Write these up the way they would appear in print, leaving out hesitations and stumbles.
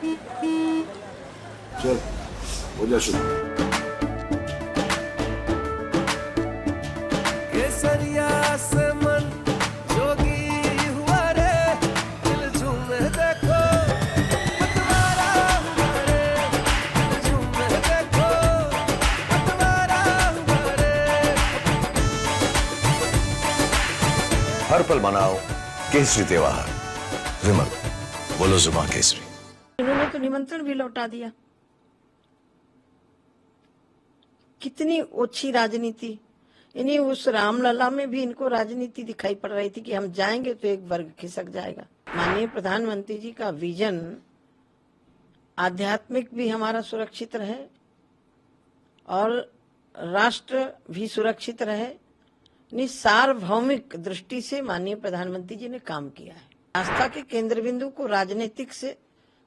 चल हो जा शुरू। केसरिया से मन जोगी हुआ रे, दिल झूमे देखो पतवारा हुआ रे, दिल झूमे देखो पतवारा हुआ रे। हर पल मनाओ केसरी त्योहार। विमल, बोलो जुबान केसरी। इन्होंने तो निमंत्रण भी लौटा दिया। कितनी ओछी राजनीति। इन्हीं उस रामलला में भी इनको राजनीति दिखाई पड़ रही थी कि हम जाएंगे तो एक वर्ग खिसक जाएगा। माननीय प्रधानमंत्री जी का विजन आध्यात्मिक भी हमारा सुरक्षित रहे और राष्ट्र भी सुरक्षित रहे। सार्वभौमिक दृष्टि से माननीय प्रधानमंत्री जी ने काम किया है। आस्था के केंद्र बिंदु को राजनीतिक से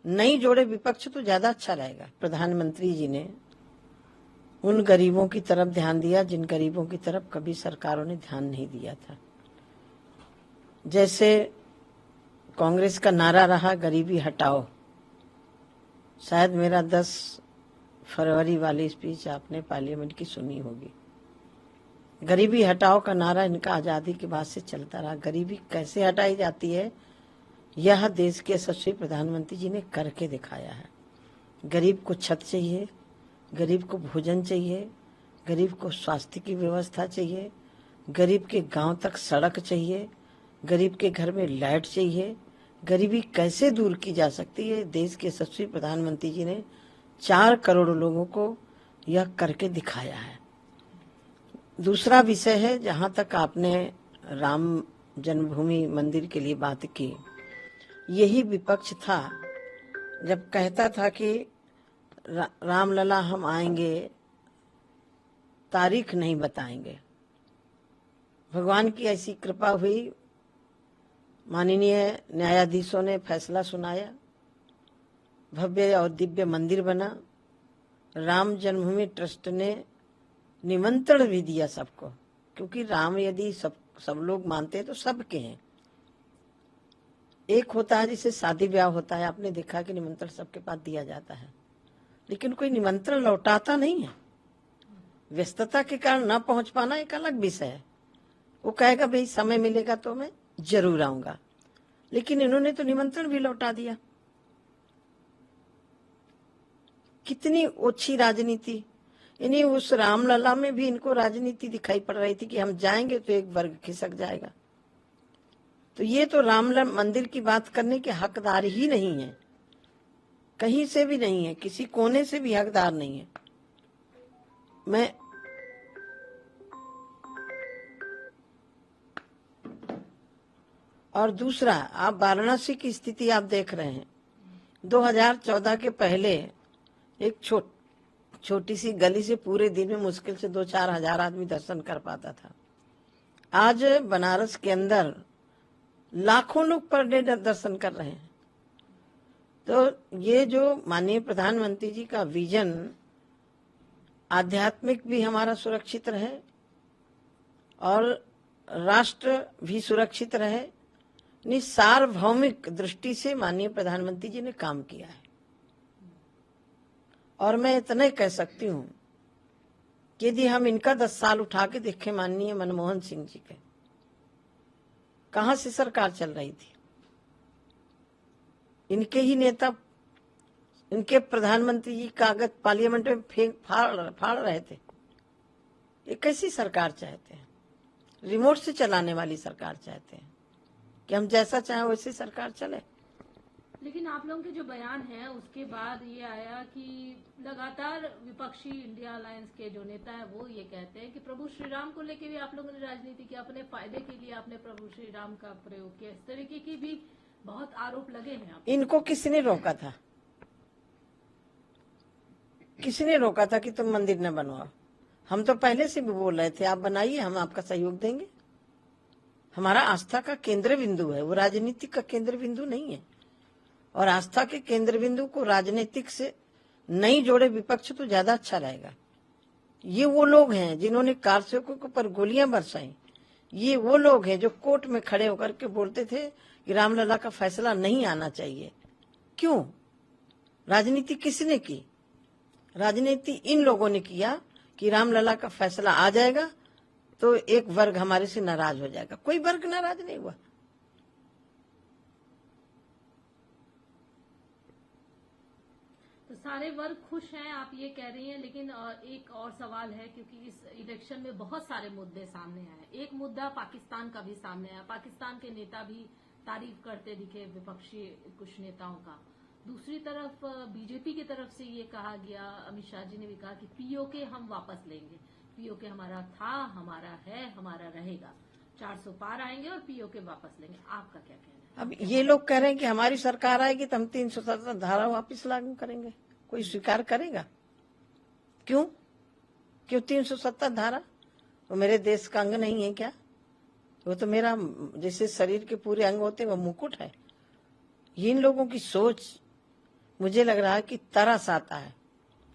नहीं जोड़े विपक्ष तो ज्यादा अच्छा रहेगा। प्रधानमंत्री जी ने उन गरीबों की तरफ ध्यान दिया जिन गरीबों की तरफ कभी सरकारों ने ध्यान नहीं दिया था। जैसे कांग्रेस का नारा रहा गरीबी हटाओ। शायद मेरा 10 फरवरी वाली स्पीच आपने पार्लियामेंट की सुनी होगी। गरीबी हटाओ का नारा इनका आजादी के बाद से चलता रहा। गरीबी कैसे हटाई जाती है यह देश के यशस्वी प्रधानमंत्री जी ने करके दिखाया है। गरीब को छत चाहिए, गरीब को भोजन चाहिए, गरीब को स्वास्थ्य की व्यवस्था चाहिए, गरीब के गांव तक सड़क चाहिए, गरीब के घर में लाइट चाहिए। गरीबी कैसे दूर की जा सकती है देश के यशस्वी प्रधानमंत्री जी ने 4 करोड़ लोगों को यह करके दिखाया है। दूसरा विषय है, जहां तक आपने राम जन्मभूमि मंदिर के लिए बात की, यही विपक्ष था जब कहता था कि रामलला हम आएंगे, तारीख नहीं बताएंगे। भगवान की ऐसी कृपा हुई, माननीय न्यायाधीशों ने फैसला सुनाया, भव्य और दिव्य मंदिर बना। राम जन्मभूमि ट्रस्ट ने निमंत्रण भी दिया सबको, क्योंकि राम यदि सब लोग मानते हैं तो सबके हैं। एक होता है जिसे शादी ब्याह होता है, आपने देखा कि निमंत्रण सबके पास दिया जाता है, लेकिन कोई निमंत्रण लौटाता नहीं है। व्यस्तता के कारण न पहुंच पाना एक अलग विषय है। वो कहेगा भाई समय मिलेगा तो मैं जरूर आऊंगा, लेकिन इन्होंने तो निमंत्रण भी लौटा दिया। कितनी ओछी राजनीति। इन्हीं उस रामलला में भी इनको राजनीति दिखाई पड़ रही थी कि हम जाएंगे तो एक वर्ग खिसक जाएगा। तो ये तो रामलला मंदिर की बात करने के हकदार ही नहीं है, कहीं से भी नहीं है, किसी कोने से भी हकदार नहीं है। मैं और दूसरा, आप वाराणसी की स्थिति आप देख रहे हैं। 2014 के पहले एक छोटी सी गली से पूरे दिन में मुश्किल से 2-4 हजार आदमी दर्शन कर पाता था। आज बनारस के अंदर लाखों लोग पर डे दर्शन कर रहे हैं। तो ये जो माननीय प्रधानमंत्री जी का विजन आध्यात्मिक भी हमारा सुरक्षित रहे और राष्ट्र भी सुरक्षित रहे। सार्वभौमिक दृष्टि से माननीय प्रधानमंत्री जी ने काम किया है। और मैं इतने कह सकती हूँ कि यदि हम इनका 10 साल उठा के देखें माननीय मनमोहन सिंह जी के, कहां से सरकार चल रही थी। इनके ही नेता, इनके प्रधानमंत्री जी कागज पार्लियामेंट में फाड़ रहे थे। ये कैसी सरकार चाहते हैं? रिमोट से चलाने वाली सरकार चाहते हैं कि हम जैसा चाहें वैसी सरकार चले। लेकिन आप लोगों के जो बयान है उसके बाद ये आया कि लगातार विपक्षी इंडिया अलायंस के जो नेता है वो ये कहते हैं कि प्रभु श्री राम को लेके भी आप लोगों ने राजनीति की, अपने फायदे के लिए आपने प्रभु श्री राम का प्रयोग किया। इस तरीके की भी बहुत आरोप लगे हैं। इनको किसने रोका था? किसने रोका था कि तुम मंदिर न बनवाओ? हम तो पहले से भी बोल रहे थे आप बनाइए, हम आपका सहयोग देंगे। हमारा आस्था का केंद्र बिंदु है, वो राजनीति का केंद्र बिंदु नहीं है। और आस्था के केंद्र बिंदु को राजनीतिक से नहीं जोड़े विपक्ष तो ज्यादा अच्छा रहेगा। ये वो लोग हैं जिन्होंने कारसेवकों पर गोलियां बरसाई। ये वो लोग हैं जो कोर्ट में खड़े होकर के बोलते थे कि रामलला का फैसला नहीं आना चाहिए। क्यों? राजनीति किसने की? राजनीति इन लोगों ने किया कि रामलला का फैसला आ जाएगा तो एक वर्ग हमारे से नाराज हो जाएगा। कोई वर्ग नाराज नहीं हुआ। तो सारे वर्ग खुश हैं, आप ये कह रही हैं। लेकिन एक और सवाल है, क्योंकि इस इलेक्शन में बहुत सारे मुद्दे सामने आए। एक मुद्दा पाकिस्तान का भी सामने आया, पाकिस्तान के नेता भी तारीफ करते दिखे विपक्षी कुछ नेताओं का। दूसरी तरफ बीजेपी की तरफ से ये कहा गया, अमित शाह जी ने भी कहा कि पीओके हम वापस लेंगे, पीओके हमारा था, हमारा है, हमारा रहेगा, 400 पार आएंगे और पीओके वापस लेंगे। आपका क्या कहना है? अब ये लोग कह रहे हैं कि हमारी सरकार आएगी तो हम 370 धारा वापस लागू करेंगे। कोई स्वीकार करेगा? क्यों 370 धारा? वो मेरे देश का अंग नहीं है क्या? वो तो मेरा जैसे शरीर के पूरे अंग होते हैं वो मुकुट है। इन लोगों की सोच मुझे लग रहा है कि तरस आता है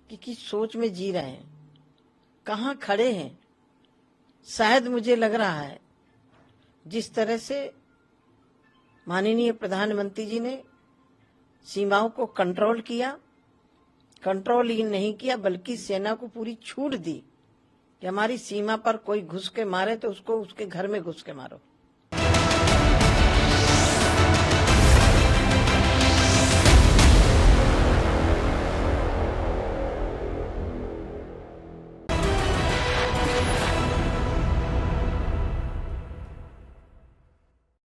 कि किस सोच में जी रहे हैं, कहाँ खड़े हैं। शायद मुझे लग रहा है जिस तरह से माननीय प्रधानमंत्री जी ने सीमाओं को कंट्रोल किया, कंट्रोल ही नहीं किया बल्कि सेना को पूरी छूट दी कि हमारी सीमा पर कोई घुस के मारे तो उसको उसके घर में घुस के मारो।